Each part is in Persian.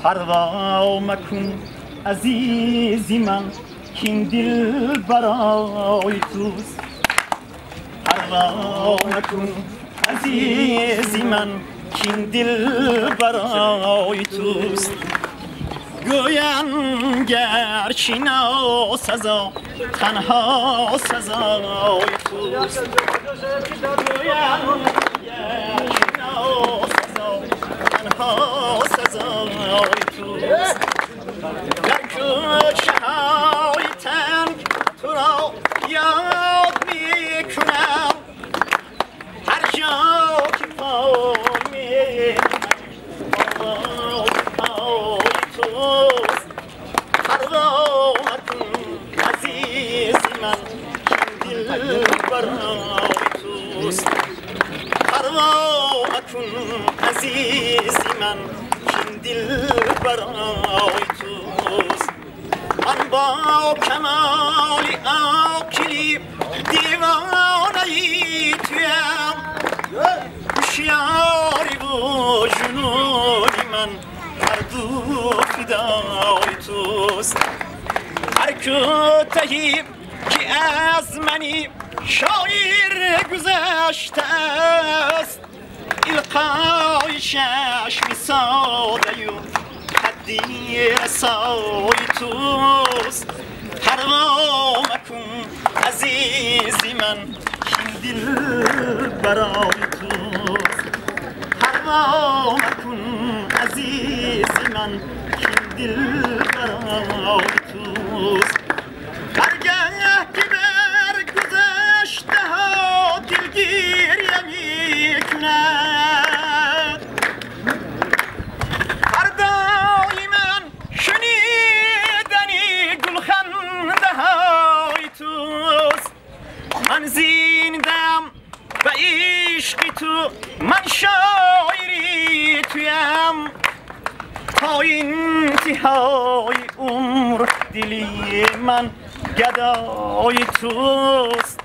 پروا مکن عزیزی من کین دل برای توست پروا مکن عزیزی من کین دل برای توست گویم گرچه ناسزا تنها سزای توست گویم گرچه ناسزا تنها سزای توست در کوچه های تنگ تو را یاد می کنم هر جا که پای می توست پروا مکن عزیزی من کین دل برای توست پروا مکن عزیزی من کین دل برای توست من با کمال عاقلی دیوانه‌ای تویم هوشیاری و جنونی من هر دو فدای توست هر کوتاهی که از منی شاعر گذشته است القای چشم ساده و حدی رسای توست پروا مکن عزیزی من کین دل برای توست پروا مکن عزیزی من کین دل برای توست هرگاه که بر گذشته ها دلگیریه می کند فردای من شنیدنی گلخنده های توست من زیندم و عشقی تو من شاعری تویم تا انتهای عمر دلی من گدای توست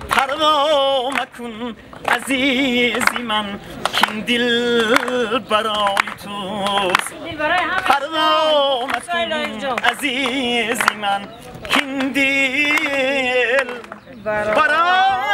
پروا مکن عزیزی من کین دل برای توست پروا مکن عزیزی من کین دل برای